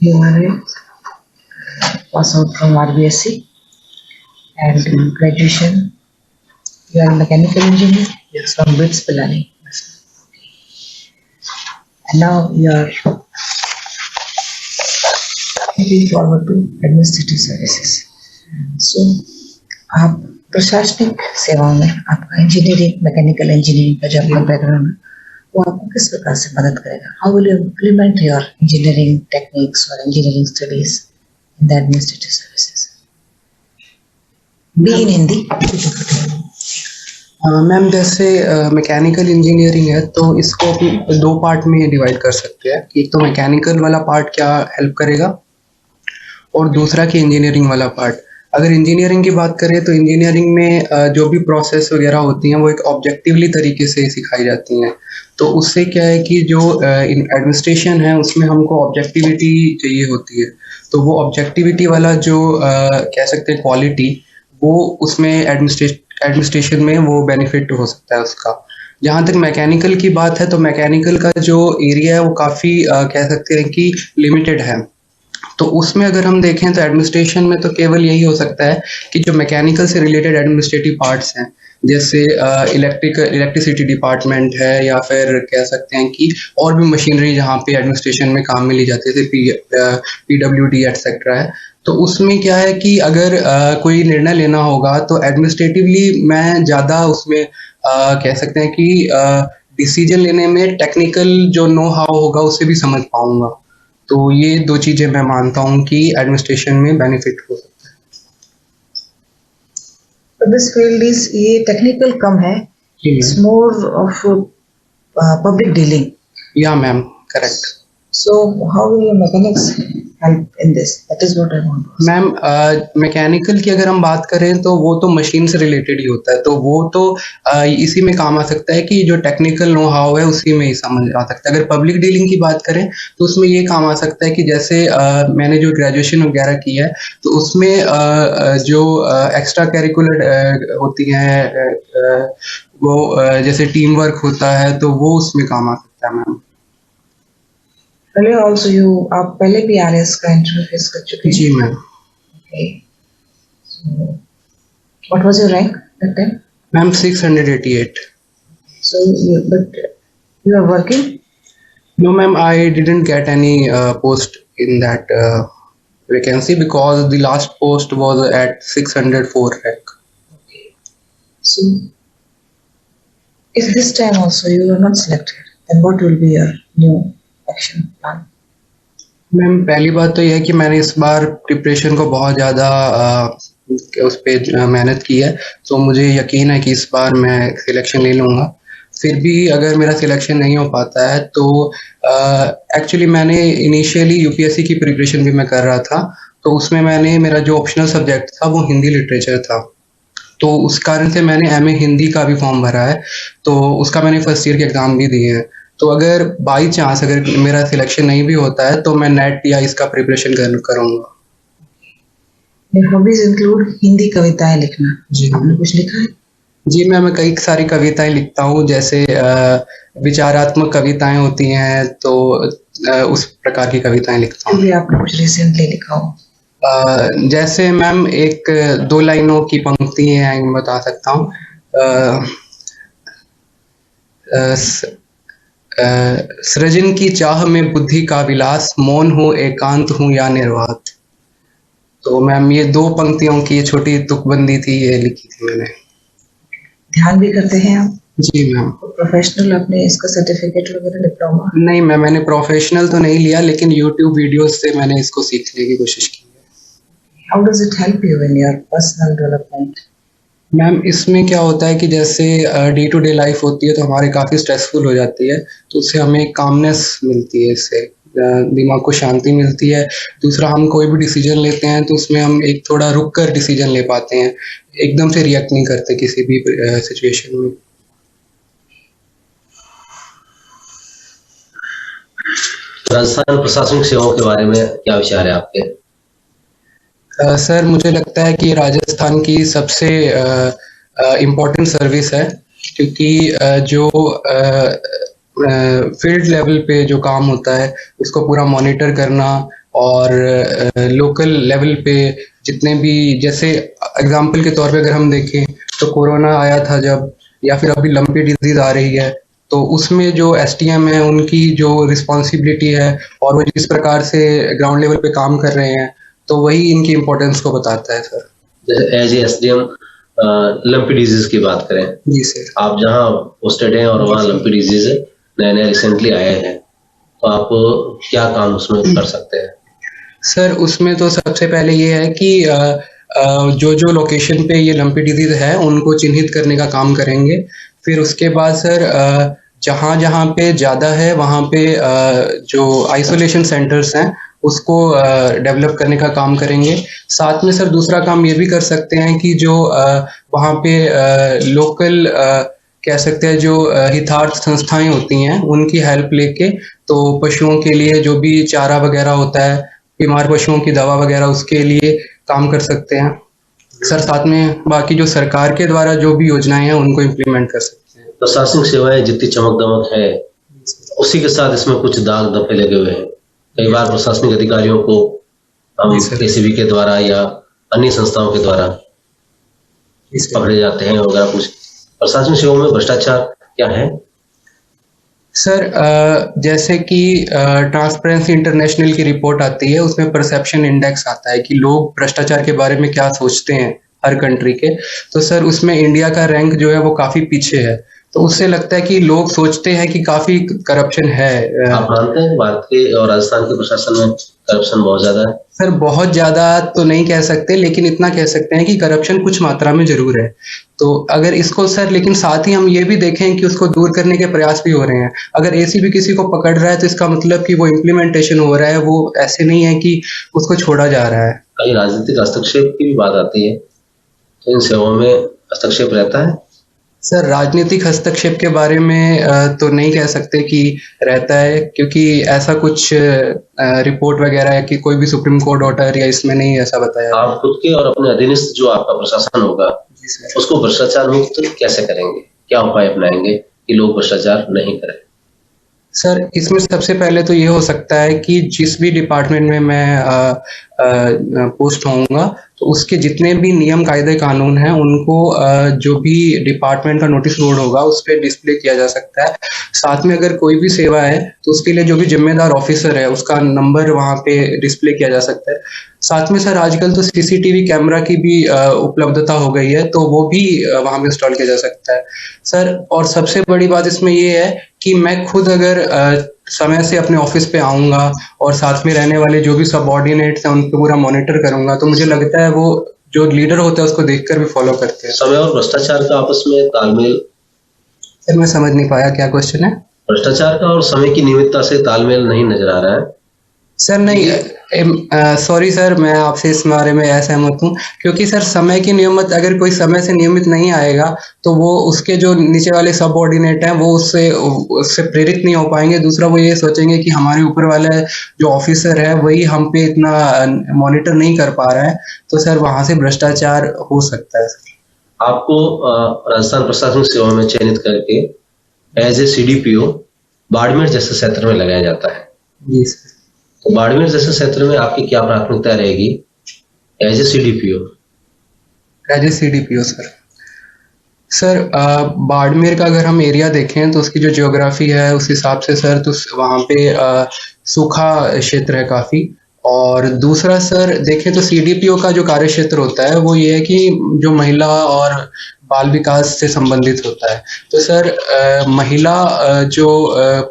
You are a pass out from RBSC and graduation. You are a mechanical engineer. Yes. From BITS Pilani. And now you are looking forward to administrative services. So, आप प्रशासनिक सेवाओं में आपका engineering mechanical engineering का जो आपका background है वो आपको किस प्रकार से मदद करेगा? How will you implement your engineering techniques or engineering studies in the administrative services? Be in Hindi. Ma'am जैसे मैकेनिकल इंजीनियरिंग है तो इसको दो पार्ट में डिवाइड कर सकते हैं। एक तो मैकेनिकल वाला पार्ट क्या हेल्प करेगा और दूसरा कि इंजीनियरिंग वाला पार्ट। अगर इंजीनियरिंग की बात करें तो इंजीनियरिंग में जो भी प्रोसेस वगैरह होती हैं वो एक ऑब्जेक्टिवली तरीके से सिखाई जाती हैं। तो उससे क्या है कि जो एडमिनिस्ट्रेशन है उसमें हमको ऑब्जेक्टिविटी चाहिए होती है। तो वो ऑब्जेक्टिविटी वाला जो कह सकते हैं क्वालिटी वो उसमें एडमिनिस्ट्रेशन में वो बेनिफिट हो सकता है उसका। जहाँ तक मैकेनिकल की बात है तो मैकेनिकल का जो एरिया है वो काफ़ी कह सकते हैं कि लिमिटेड है। तो उसमें अगर हम देखें तो एडमिनिस्ट्रेशन में तो केवल यही हो सकता है कि जो मैकेनिकल से रिलेटेड एडमिनिस्ट्रेटिव पार्ट्स हैं जैसे इलेक्ट्रिसिटी डिपार्टमेंट है या फिर कह सकते हैं कि और भी मशीनरी जहाँ पे एडमिनिस्ट्रेशन में काम में ली जाती है जैसे PWD एटसेट्रा है। तो उसमें क्या है कि अगर कोई निर्णय लेना होगा तो एडमिनिस्ट्रेटिवली मैं ज़्यादा उसमें कह सकते हैं कि डिसीजन लेने में टेक्निकल जो नो हाउ होगा उससे भी समझ पाऊंगा। तो ये दो चीज़ें मैं मानता हूँ कि एडमिनिस्ट्रेशन में बेनिफिट हो सकता है। But this field is ये टेक्निकल कम है. It's more of public dealing. Yeah, ma'am. Correct. So how will your mechanics help in this? That is what I want to ask. Ma'am mechanical की अगर हम बात करें तो वो तो मशीन से रिलेटेड ही होता है। तो वो तो इसी में काम आ सकता है कि जो टेक्निकल नो हाउ है उसी में ही समझ आ सकता है। अगर पब्लिक डीलिंग की बात करें तो उसमें ये काम आ सकता है कि जैसे मैंने जो ग्रेजुएशन वगैरह की है तो उसमें जो एक्स्ट्रा करिकुलर होती हैं वो जैसे टीम वर्क होता है तो वो उसमें काम आ सकता है। मैम Earlier also आप पहले भी RS का इंटरव्यू फेस कर चुके हैं? जी ma'am. Okay. So what was your rank that time? Ma'am 688. So but you are working? No ma'am, I didn't get any post in that vacancy because the last post was at 604 rank. Okay. So if this time also you are not selected, then what will be your new action plan? Ma'am पहली बात तो यह है कि मैंने इस बार preparation को बहुत ज़्यादा उस पर मेहनत की है तो मुझे यकीन है कि इस बार मैं सिलेक्शन ले लूँगा। फिर भी अगर मेरा सिलेक्शन नहीं हो पाता है तो एक्चुअली मैंने इनिशियली UPSC की प्रिपरेशन भी मैं कर रहा था तो उसमें मेरा जो ऑप्शनल सब्जेक्ट था वो हिंदी लिटरेचर था। तो उस कारण से मैंने MA हिंदी का भी फॉर्म भरा है तो उसका मैंने फर्स्ट ईयर के एग्ज़ाम भी दिए हैं। तो अगर बाई चांस अगर मेरा सिलेक्शन नहीं भी होता है तो मैं नेट या इसका प्रिपरेशन करूँगा। हॉबीज इंक्लूड हिंदी कविताएं लिखना। जी आपने कुछ लिखा है? जी मैं कई सारी कविताएं लिखता हूँ जैसे विचारात्मक कविताएं होती हैं तो उस प्रकार की कविताएं लिखता हूँ। भी आपने कुछ रिसेंटली लिखा हो? जैसे मैम एक 2 लाइनों की पंक्ति है मैं बता सकता हूँ। सृजन की चाह में बुद्धि का विलास मौन हो एकांत हूँ या निर्वात। तो मैम ये 2 पंक्तियों की छोटी तुकबंदी थी, ये लिखी थी मैंने। ध्यान भी करते हैं आप? जी मैम। प्रोफेशनल आपने इसका सर्टिफिकेट वगैरह डिप्लोमा? नहीं मैम मैंने प्रोफेशनल तो नहीं लिया लेकिन YouTube वीडियोस से मैंने इसको सीखने की कोशिश की है। How does it help you in your personal development? Ma'am इसमें क्या होता है कि जैसे डे टू डे लाइफ होती है तो हमारे काफ़ी स्ट्रेसफुल हो जाती है तो उससे हमें कामनेस मिलती है, इससे दिमाग को शांति मिलती है। दूसरा हम कोई भी डिसीजन लेते हैं तो उसमें हम एक थोड़ा रुक कर डिसीजन ले पाते हैं, एकदम से रिएक्ट नहीं करते किसी भी सिचुएशन में। राजस्थान प्रशासनिक सेवाओं के बारे में क्या विचार है आपके? सर मुझे लगता है कि राजस्थान की सबसे इम्पोर्टेंट सर्विस है क्योंकि जो फील्ड लेवल पे जो काम होता है उसको पूरा मॉनिटर करना और लोकल लेवल पे जितने भी, जैसे एग्जांपल के तौर पे अगर हम देखें तो कोरोना आया था जब, या फिर अभी लंपी डिजीज आ रही है, तो उसमें जो एसटीएम है उनकी जो रिस्पॉन्सिबिलिटी है और वो जिस प्रकार से ग्राउंड लेवल पे काम कर रहे हैं, तो वही इनकी इम्पोर्टेंस को बताता है सर। जैसे एज एसडीएम लंपी डिजीज की बात करें, जी सर। आप जहाँ पोस्टेड हैं और वहाँ लंपी डिजीज नए नए रिसेंटली आए हैं, तो आप क्या काम उसमें कर सकते हैं? सर उसमें तो सबसे पहले ये है कि जो जो लोकेशन पे ये लंपी डिजीज है उनको चिन्हित करने का काम करेंगे। फिर उसके बाद सर जहाँ जहाँ पे ज़्यादा है वहाँ पे जो आइसोलेशन सेंटर्स हैं उसको डेवलप करने का काम करेंगे। साथ में सर दूसरा काम ये भी कर सकते हैं कि जो वहाँ पे लोकल कह सकते हैं जो हितार्थ संस्थाएं होती हैं उनकी हेल्प लेके, तो पशुओं के लिए जो भी चारा वगैरह होता है, बीमार पशुओं की दवा वगैरह, उसके लिए काम कर सकते हैं सर। साथ में बाकी जो सरकार के द्वारा जो भी योजनाएं हैं उनको इम्प्लीमेंट कर सकते हैं। प्रशासनिक सेवाएं जितनी चमक दमक है, उसी के साथ इसमें कुछ दाग धब्बे लगे हुए हैं। कई बार प्रशासनिक अधिकारियों को हम केसीबी के द्वारा या अन्य संस्थाओं के द्वारा पकड़े जाते हैं वगैरह कुछ। प्रशासनिक सेवाओं में भ्रष्टाचार क्या है सर? जैसे कि ट्रांसपेरेंसी इंटरनेशनल की रिपोर्ट आती है, उसमें परसेप्शन इंडेक्स आता है कि लोग भ्रष्टाचार के बारे में क्या सोचते हैं हर कंट्री के। तो सर उसमें इंडिया का रैंक जो है वो काफी पीछे है, तो उससे लगता है कि लोग सोचते हैं कि काफी करप्शन है। आप मानते हैं भारत के और राजस्थान के प्रशासन में करप्शन बहुत ज्यादा है? सर बहुत ज्यादा तो नहीं कह सकते, लेकिन इतना कह सकते हैं कि करप्शन कुछ मात्रा में जरूर है। तो अगर इसको सर, लेकिन साथ ही हम ये भी देखें कि उसको दूर करने के प्रयास भी हो रहे हैं। अगर एसीबी किसी को पकड़ रहा है तो इसका मतलब कि वो इम्प्लीमेंटेशन हो रहा है, वो ऐसे नहीं है कि उसको छोड़ा जा रहा है। कहीं राजनीतिक हस्तक्षेप की भी बात आती है, तो इन सेवाओं में हस्तक्षेप रहता है? सर राजनीतिक हस्तक्षेप के बारे में तो नहीं कह सकते कि रहता है, क्योंकि ऐसा कुछ रिपोर्ट वगैरह कि कोई भी सुप्रीम कोर्ट ऑर्डर या इसमें नहीं ऐसा बताया। आप खुद के और अपने अधीनस्थ जो आपका प्रशासन होगा उसको भ्रष्टाचार मुक्त कैसे करेंगे? क्या उपाय अपनाएंगे कि लोग भ्रष्टाचार नहीं करें? सर इसमें सबसे पहले तो ये हो सकता है कि जिस भी डिपार्टमेंट में मैं पोस्ट होऊंगा, तो उसके जितने भी नियम कायदे कानून हैं उनको जो भी डिपार्टमेंट का नोटिस बोर्ड होगा उस पर डिस्प्ले किया जा सकता है। साथ में अगर कोई भी सेवा है तो उसके लिए जो भी जिम्मेदार ऑफिसर है उसका नंबर वहाँ पे डिस्प्ले किया जा सकता है। साथ में सर आजकल तो सीसीटीवी कैमरा की भी उपलब्धता हो गई है, तो वो भी वहाँ पे इंस्टॉल किया जा सकता है सर। और सबसे बड़ी बात इसमें ये है कि मैं खुद अगर समय से अपने ऑफिस पे आऊंगा और साथ में रहने वाले जो भी सबऑर्डिनेट्स हैं उन पे पूरा मॉनिटर करूंगा, तो मुझे लगता है वो जो लीडर होता है उसको देखकर भी फॉलो करते हैं। समय और भ्रष्टाचार का आपस में तालमेल? सर मैं समझ नहीं पाया, क्या क्वेश्चन है? भ्रष्टाचार का और समय की नियमितता से तालमेल नहीं नजर आ रहा है सर। नहीं, सॉरी सर, मैं आपसे इस बारे में असहमत हूँ, क्योंकि सर समय की नियमित, अगर कोई समय से नियमित नहीं आएगा तो वो उसके जो नीचे वाले सबऑर्डिनेट हैं वो उससे प्रेरित नहीं हो पाएंगे। दूसरा वो ये सोचेंगे कि हमारे ऊपर वाला जो ऑफिसर है वही हम पे इतना मॉनिटर नहीं कर पा रहा है, तो सर वहां से भ्रष्टाचार हो सकता है। आपको राजस्थान प्रशासनिक सेवा में चयनित करके एज ए सीडीपीओ बाड़मेर जैसे क्षेत्र में लगाया जाता है। जी सर। तो बाड़मेर जैसे क्षेत्र में आपकी क्या प्राथमिकता रहेगी as a CDPO? As a CDPO sir Barmer का अगर हम एरिया देखें तो उसकी जो ज्योग्राफी है उस हिसाब से सर, तो वहाँ पे सूखा क्षेत्र है काफी। और दूसरा सर देखें तो सीडीपीओ का जो कार्य क्षेत्र होता है वो ये है कि जो महिला और बाल विकास से संबंधित होता है। तो सर महिला जो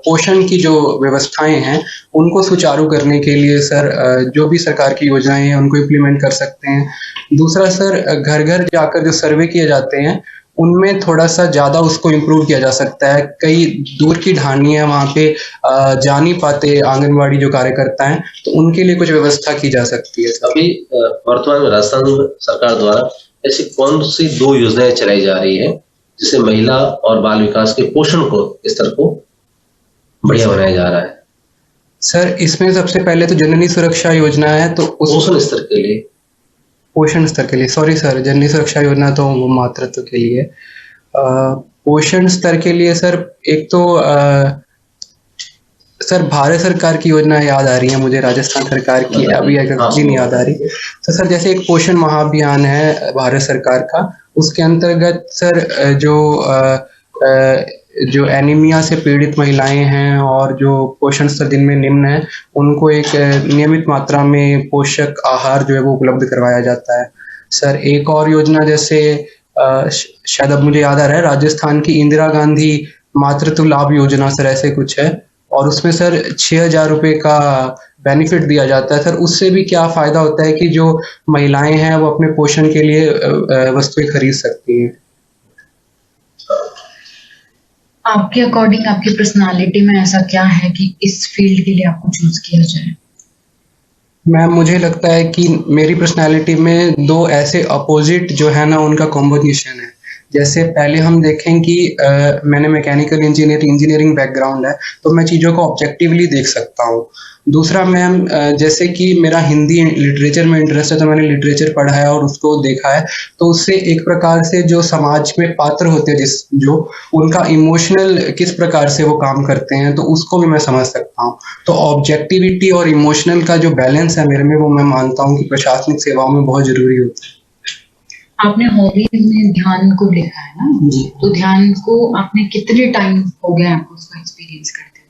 पोषण की जो व्यवस्थाएं हैं उनको सुचारू करने के लिए सर जो भी सरकार की योजनाएं हैं उनको इम्प्लीमेंट कर सकते हैं। दूसरा सर घर घर जाकर जो सर्वे किए जाते हैं उनमें थोड़ा सा ज्यादा उसको इम्प्रूव किया जा सकता है। कई दूर की ढाणी है, वहाँ पे जा नहीं पाते आंगनवाड़ी जो कार्यकर्ता हैं, तो उनके लिए कुछ व्यवस्था की जा सकती है। अभी वर्तमान में राजस्थान सरकार द्वारा ऐसी कौन सी 2 योजनाएं चलाई जा रही है जिससे महिला और बाल विकास के पोषण को स्तर को बढ़िया बनाया जा रहा है? सर इसमें सबसे पहले तो जननी सुरक्षा योजना है, तो पोषण स्तर के लिए, पोषण स्तर के लिए, सॉरी सर, जननी सुरक्षा योजना तो मातृत्व के लिए। पोषण स्तर के लिए सर एक तो सर भारत सरकार की योजना याद आ रही है मुझे, राजस्थान सरकार की अभी एग्जैक्टली नहीं याद आ रही। तो सर जैसे एक पोषण महाअभियान है भारत सरकार का, उसके अंतर्गत सर जो एनीमिया से पीड़ित महिलाएं हैं और जो पोषण स्तर जिनमें निम्न है, उनको एक नियमित मात्रा में पोषक आहार जो है वो उपलब्ध करवाया जाता है। सर एक और योजना जैसे शायद अब मुझे याद आ रहा है, राजस्थान की इंदिरा गांधी मातृत्व लाभ योजना सर ऐसे कुछ है, और उसमें सर 6,000 रुपए का बेनिफिट दिया जाता है। सर उससे भी क्या फायदा होता है कि जो महिलाएं हैं वो अपने पोषण के लिए वस्तुएं खरीद सकती हैं। आपके अकॉर्डिंग आपकी पर्सनालिटी में ऐसा क्या है कि इस फील्ड के लिए आपको चूज किया जाए? मैम मुझे लगता है कि मेरी पर्सनालिटी में दो ऐसे अपोजिट जो है ना उनका कॉम्बिनेशन है। जैसे पहले हम देखें कि मैंने मैकेनिकल इंजीनियरिंग बैकग्राउंड है, तो मैं चीज़ों को ऑब्जेक्टिवली देख सकता हूँ। दूसरा मैम जैसे कि मेरा हिंदी लिटरेचर में इंटरेस्ट है, तो मैंने लिटरेचर पढ़ा है और उसको देखा है, तो उससे एक प्रकार से जो समाज में पात्र होते हैं जो उनका इमोशनल किस प्रकार से वो काम करते हैं, तो उसको भी मैं समझ सकता हूँ। तो ऑब्जेक्टिविटी और इमोशनल का जो बैलेंस है मेरे में, वो मैं मानता हूँ कि प्रशासनिक सेवाओं में बहुत जरूरी होता है। आपने हॉबी में ध्यान को लिखा है ना जी। तो ध्यान को आपने कितने टाइम हो गया आपको उसका एक्सपीरियंस करते हुए?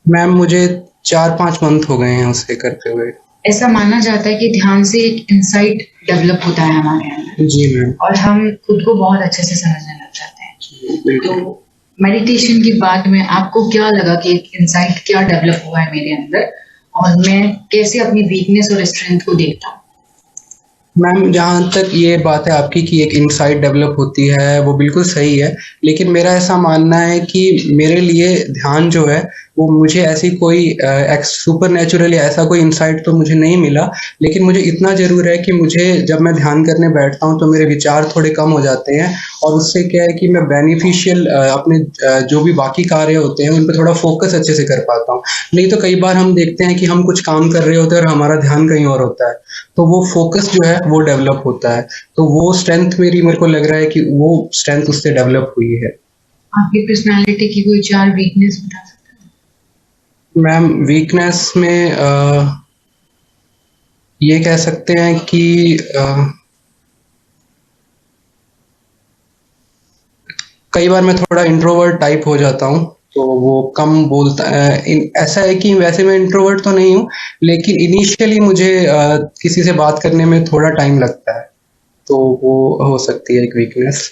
मैम मुझे 4-5 मंथ हो गए हैं उसे करते हुए। ऐसा माना जाता है कि ध्यान से एक इंसाइट डेवलप होता है हमारे अंदर। जी मैम। और हम खुद को बहुत अच्छे से समझने लग जाते हैं। तो मेडिटेशन के बाद में आपको क्या लगा कि एक इंसाइट क्या डेवलप हुआ है मेरे अंदर, और मैं कैसे अपनी वीकनेस और स्ट्रेंथ को देखता हूँ? मैम जहाँ तक ये बात है आपकी कि एक इनसाइट डेवलप होती है, वो बिल्कुल सही है, लेकिन मेरा ऐसा मानना है कि मेरे लिए ध्यान जो है वो मुझे ऐसी कोई सुपर नेचुरल या ऐसा कोई इंसाइट तो मुझे नहीं मिला, लेकिन मुझे इतना जरूर है कि मुझे जब मैं ध्यान करने बैठता हूँ तो मेरे विचार थोड़े कम हो जाते हैं, और उससे क्या है कि मैं बेनिफिशियल अपने जो भी बाकी कार्य होते हैं उन पर थोड़ा फोकस अच्छे से कर पाता हूँ। नहीं तो कई बार हम देखते हैं कि हम कुछ काम कर रहे होते हैं और हमारा ध्यान कहीं और होता है, तो वो फोकस जो है वो डेवलप होता है। तो वो स्ट्रेंथ मेरे को लग रहा है कि वो स्ट्रेंथ उससे डेवलप हुई है। आपकी पर्सनालिटी की कोई 4 वीकनेस बता सकते हैं? मैम वीकनेस में ये कह सकते हैं कि कई बार मैं थोड़ा इंट्रोवर्ट टाइप हो जाता हूँ, तो वो कम बोलता ऐसा है कि वैसे मैं इंट्रोवर्ट तो नहीं हूँ, लेकिन इनिशियली मुझे किसी से बात करने में थोड़ा टाइम लगता है, तो वो हो सकती है एक वीकनेस।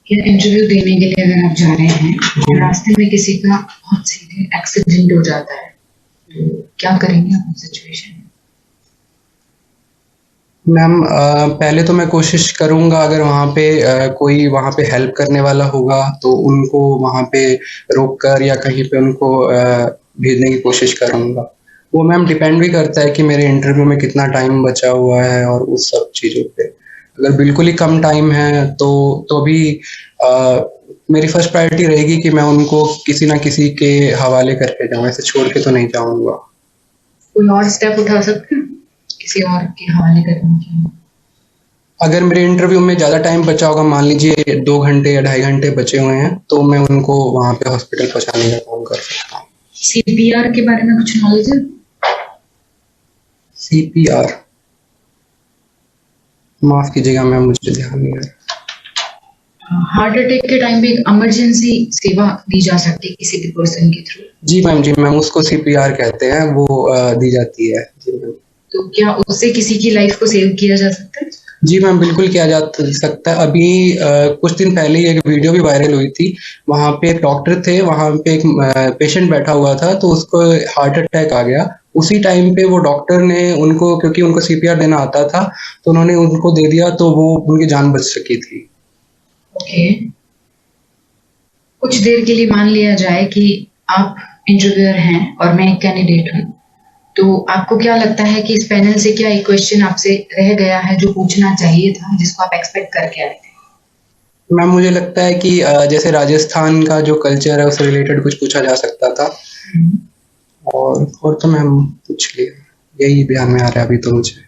इंटरव्यू देने के लिए अगर आप जा रहे हैं, रास्ते में किसी का बहुत सीधे एक्सीडेंट हो जाता है, तो क्या करेंगे आप उस सिचुएशन में? मैम पहले तो मैं कोशिश करूंगा, अगर वहाँ पे कोई वहाँ पे हेल्प करने वाला होगा तो उनको वहाँ पे रोक कर या कहीं पे उनको भेजने की कोशिश करूंगा। वो मैम डिपेंड भी करता है कि मेरे इंटरव्यू में कितना टाइम बचा हुआ है और उस सब चीज़ों पे। अगर बिल्कुल ही कम टाइम है तो भी मेरी फर्स्ट प्रायोरिटी रहेगी कि मैं उनको किसी ना किसी के हवाले करके जाऊँ, ऐसे छोड़ के तो नहीं जाऊँगा। कोई और स्टेप उठा सकते हैं किसी और के हवाले करने के? अगर मेरे इंटरव्यू में ज़्यादा टाइम बचा होगा, मान लीजिए 2 घंटे या 2.5 घंटे बचे हुए हैं, तो मैं उनको वहाँ पे हॉस्पिटल पहुँचाने का काम कर सकता हूँ। CPR के बारे में कुछ नॉलेज है? CPR माफ कीजिएगा मैम, मुझे ध्यान नहीं आ रहा। हार्ट अटैक के टाइम पे एक इमरजेंसी सेवा दी जा सकती है किसी भी पर्सन के थ्रू। जी मैम उसको CPR कहते हैं, वो दी जाती है। जी मैम। तो क्या उससे किसी की लाइफ को सेव किया जा सकता है? जी मैम बिल्कुल किया जा सकता है। अभी कुछ दिन पहले ही एक वीडियो भी वायरल हुई थी, वहाँ पे एक डॉक्टर थे, वहाँ पे एक पेशेंट बैठा हुआ था, तो उसको हार्ट अटैक आ गया। उसी टाइम पे वो डॉक्टर ने उनको, क्योंकि उनको CPR देना आता था, तो उन्होंने उनको दे दिया, तो वो उनकी जान बच सकी थी। ओके। कुछ देर के लिए मान लिया जाए कि आप इंटरव्यूअर हैं और मैं एक कैंडिडेट हूँ, तो आपको क्या लगता है कि इस पैनल से क्या एक क्वेश्चन आपसे रह गया है जो पूछना चाहिए था, जिसको आप एक्सपेक्ट करके आए थे? मैम मुझे लगता है कि जैसे राजस्थान का जो कल्चर है उससे रिलेटेड कुछ पूछा जा सकता था, और तो मैम पूछ लिया, यही ध्यान में आ रहा है अभी तो मुझे।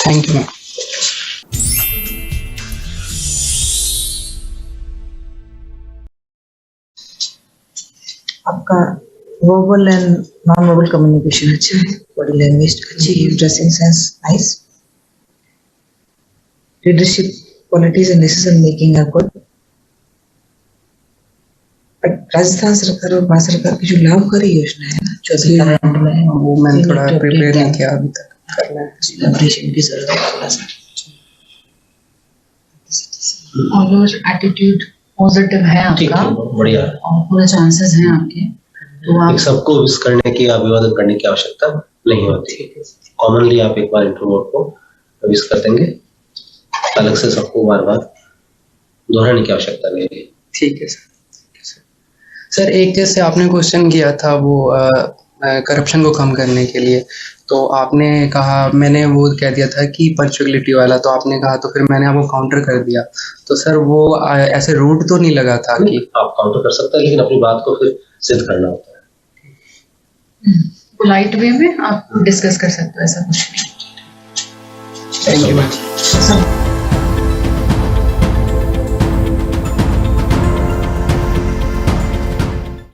Thank you ma'am. आपका verbal and non verbal communication अच्छा है, बॉडी लैंग्वेज अच्छी है, dressing sense nice, leadership qualities and decision making are good. Rajasthan सरकार और भारत सरकार की जो लाभकारी योजना है ना, जो अभी गवर्नमेंट में है, वो मैंने थोड़ा प्रिपेयर नहीं किया अभी तक, करना है। एलिब्रेशन की जरूरत है थोड़ा सा। ऑल ओवर एटीट्यूड पॉजिटिव है ठीक आपका है, बढ़िया है। और पूरे चांसेस हैं आपके, तो आप एक सबको विश करने की, अभिवादन करने की आवश्यकता नहीं होती। कॉमनली आप एक बार इंट्रोवर्ट को विश कर देंगे, अलग से सबको बार बार दोहराने की आवश्यकता नहीं है। ठीक है सर। सर एक जैसे आपने क्वेश्चन किया था वो करप्शन को कम करने के लिए, तो आपने कहा, मैंने वो कह दिया था कि पंचुअलिटी वाला, तो आपने कहा, तो फिर मैंने आपको काउंटर कर दिया। तो सर वो ऐसे रूट तो नहीं लगा था कि आप काउंटर कर सकते हैं, लेकिन अपनी बात को फिर सिद्ध करना होता है। पोलाइट वे में आप डिस्कस कर सकते हो, ऐसा कुछ नहीं। Thank you.